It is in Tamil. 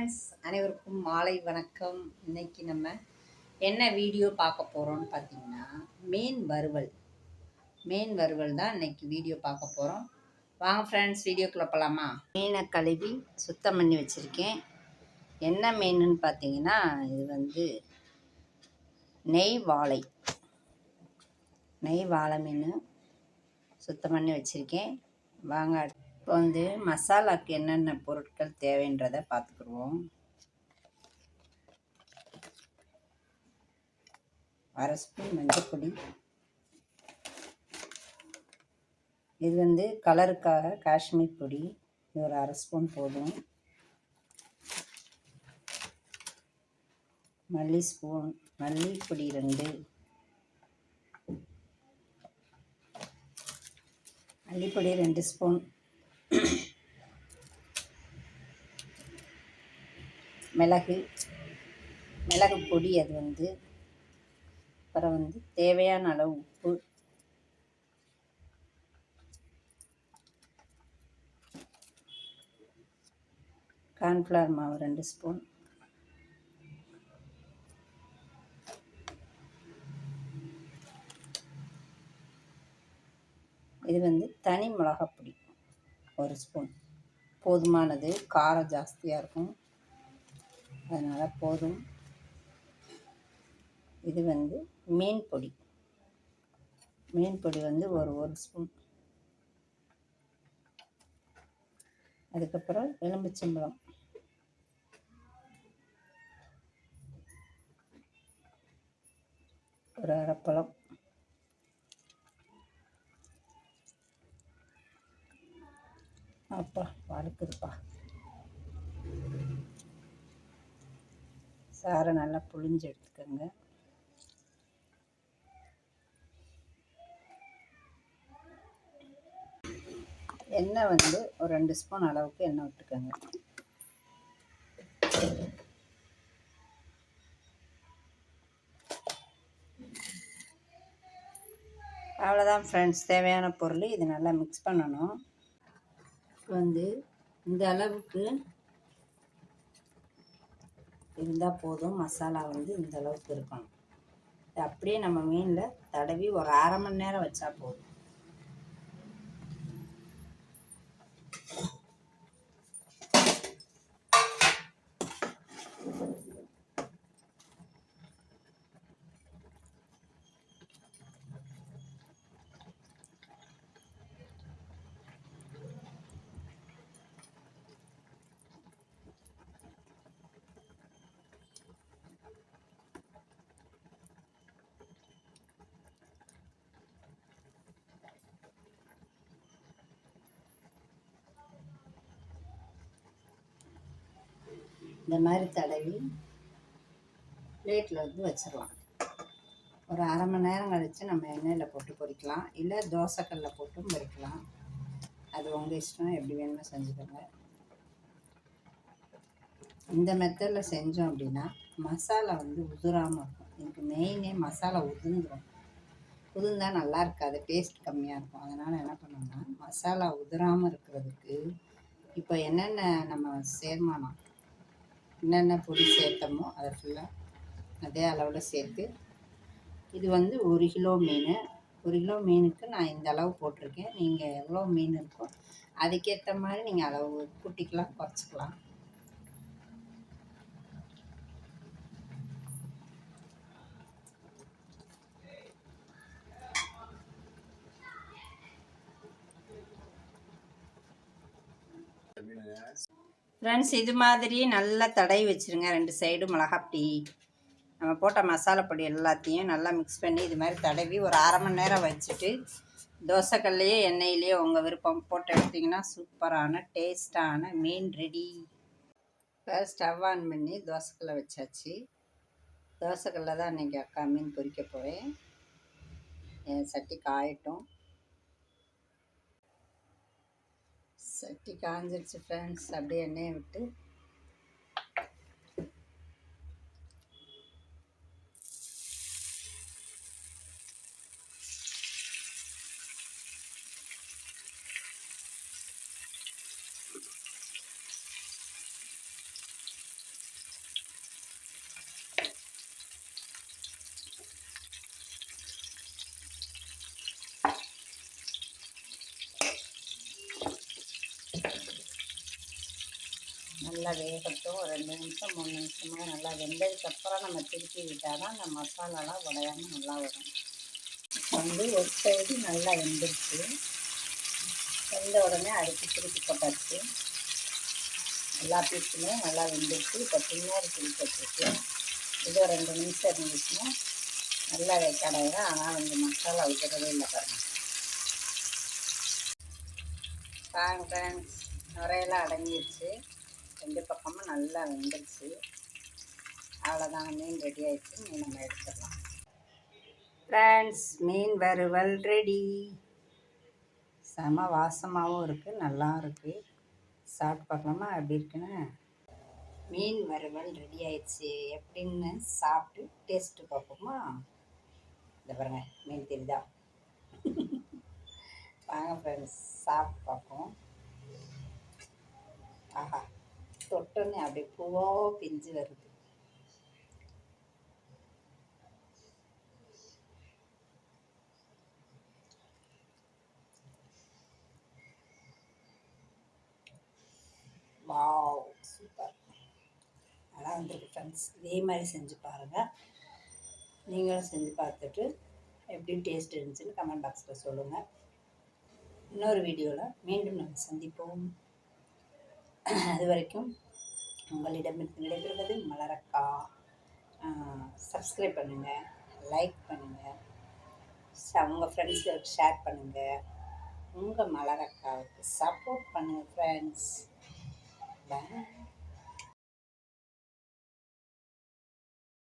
ஃப்ரெண்ட்ஸ், அனைவருக்கும் மாலை வணக்கம். இன்னைக்கு நம்ம என்ன வீடியோ பார்க்க போகிறோம்னு பார்த்தீங்கன்னா, மீன் வறுவல் தான் இன்னைக்கு வீடியோ பார்க்க போகிறோம். வாங்க ஃப்ரெண்ட்ஸ், வீடியோக்குள்ள போகலாமா? மீனை கழுவி சுத்தம் பண்ணி வச்சுருக்கேன். என்ன மீனுன்னு பார்த்தீங்கன்னா, இது நெய் வாழை மீன் சுத்தம் பண்ணி வச்சுருக்கேன். வாங்க இப்போ மசாலாவுக்கு என்னென்ன பொருட்கள் தேவைன்றதை பார்த்துக்குருவோம். அரை ஸ்பூன் மஞ்சள் பொடி, இது கலருக்காக காஷ்மீர் பொடி, இது ஒரு அரை ஸ்பூன் போதும். மல்லிப்பொடி 2, மல்லிப்பொடி 2 ஸ்பூன், மிளகு பொடி, அது அப்புறம் தேவையான அளவு உப்பு, கார்ன்ஃப்ளவர் மாவு 2 ஸ்பூன், இது தனி மிளகாப்பொடி 1 ஸ்பூன் போதுமானது. காரம் ஜாஸ்தியாக இருக்கும், அதனால் போதும். இது மீன் பொடி ஒரு ஸ்பூன். அதுக்கப்புறம் எலுமிச்சம்பழம் ஒரு அரைப்பழம், அப்பா வறுக்குதுப்பா. சாரை நல்லா புழிஞ்சு எடுத்துக்கோங்க. எண்ணெய் ஒரு 2 ஸ்பூன் அளவுக்கு எண்ணெய் விட்டுக்கோங்க. அவ்வளோதான் ஃப்ரெண்ட்ஸ், தேவையான பொருள். இது நல்லா மிக்ஸ் பண்ணணும். இந்த அளவுக்கு இருந்தால் போதும். மசாலா இந்த அளவுக்கு இருக்கணும். இது அப்படியே நம்ம மீனில் தடவி ஒரு அரை மணி நேரம் வச்சா போதும். இந்த மாதிரி தடவி பிளேட்டில் வச்சிடலாம். ஒரு அரை மணி நேரம் கழித்து நம்ம எண்ணெயில் போட்டு பொரிக்கலாம், இல்லை தோசைக்கல்லில் போட்டும் பொரிக்கலாம். அது உங்கள் இஷ்டம், எப்படி வேணுமோ செஞ்சுக்கோங்க. இந்த மெத்தடில் செஞ்சோம் அப்படின்னா மசாலா உதிராமல் இருக்கும். எனக்கு மெயினே மசாலா உதிர்ந்தால் நல்லா இருக்காது, டேஸ்ட் கம்மியாக இருக்கும். அதனால் என்ன பண்ணோம்னா, மசாலா உதிராமல் இருக்கிறதுக்கு இப்போ என்னென்ன நம்ம சேர்மானம், என்னென்ன பொடி சேர்த்தோமோ அதை ஃபுல்லாக அதே அளவில் சேர்த்து, இது 1 கிலோ மீன். 1 கிலோ மீனுக்கு நான் இந்த அளவு போட்டிருக்கேன். நீங்கள் எவ்வளோ மீன் இருக்கோ அதுக்கேற்ற மாதிரி நீங்கள் அளவு கூட்டிக்கலாம், குறைச்சிக்கலாம். ஃப்ரெண்ட்ஸ், இது மாதிரி நல்லா தடவி வச்சுருங்க 2 சைடு மிளகாப்பொடி. நம்ம போட்ட மசாலா பொடி எல்லாத்தையும் நல்லா மிக்ஸ் பண்ணி இது மாதிரி தடவி ஒரு அரை மணி நேரம் வச்சுட்டு தோசைக்கல்லையே எண்ணெயிலேயே உங்கள் விருப்பம் போட்டு எடுத்திங்கன்னா சூப்பரான டேஸ்டான மீன் ரெடி. இப்போ ஸ்டவ் ஆன் பண்ணி தோசைக்கல்லை வச்சாச்சு. தோசைக்கல்ல தான் இன்றைக்கி அக்கா மீன் பொரிக்க போகிறேன். என் சட்டி காயட்டும். சட்டி காஞ்சிருச்சு ஃப்ரெண்ட்ஸ். அப்படியே எண்ணெயை விட்டு நல்லா வேகட்டும். ஒரு 2 நிமிஷம் 3 நிமிஷமாக நல்லா வெந்ததுக்கப்புறம் நம்ம திருப்பி விட்டால் தான் அந்த மசாலாலாம் உடையாமல் நல்லா வரும். வந்து ஒரு சைடு நல்லா வெந்துருச்சு. வெந்த உடனே அடுத்து திருப்பி போட்டாச்சு. எல்லா பீஸுமே நல்லா வெந்துருச்சு. இப்போ பின்னாடி திருப்பி வச்சுருக்கு. இது ஒரு 2 நிமிஷம் இருந்துச்சுன்னா நல்லா கடையிறேன். ஆனால் வந்து மசாலா உதிரவே இல்லை பாருங்கள். ஃப்ரெண்ட்ஸ், நுரையெல்லாம் அடங்கிடுச்சு. 2 பக்கமும் நல்லா வெந்துருச்சு. அவ்வளோதான், மீன் ரெடி ஆகிடுச்சு. மீன் நம்ம எடுத்துடலாம். ஃப்ரெண்ட்ஸ், மீன் வறுவல் ரெடி. செம வாசமாகவும் இருக்குது, நல்லா இருக்குது. சாப்பிட்டு பார்க்கலாமா எப்படி இருக்குன்னு? மீன் வறுவல் ரெடி ஆயிடுச்சு. எப்படின்னு சாப்பிட்டு டேஸ்ட்டு பார்ப்போமா? இந்த பாருங்க, மீன் தெரியுதா? வாங்க ஃப்ரெண்ட்ஸ், சாப்பிட்டு பார்ப்போம். ஆஹா, தொட்டோன்னே அப்படியே பூவோ பிஞ்சு வருது. Wow, super. நல்லா வந்துருக்கு ஃப்ரெண்ட்ஸ். இதே மாதிரி செஞ்சு பாருங்கள். நீங்களும் செஞ்சு பார்த்துட்டு எப்படி டேஸ்ட் இருந்துச்சுன்னு கமெண்ட் பாக்ஸில் சொல்லுங்கள். இன்னொரு வீடியோவில் மீண்டும் நம்ம சந்திப்போம். அது வரைக்கும் உங்களிடமிருந்து விடைபெறுவது மலரக்கா. சப்ஸ்கிரைப் பண்ணுங்கள், லைக் பண்ணுங்கள், உங்கள் ஃப்ரெண்ட்ஸ்களுக்கு ஷேர் பண்ணுங்கள். உங்கள் மலரக்காவுக்கு சப்போர்ட் பண்ணுங்கள் ஃப்ரெண்ட்ஸ். பாய்.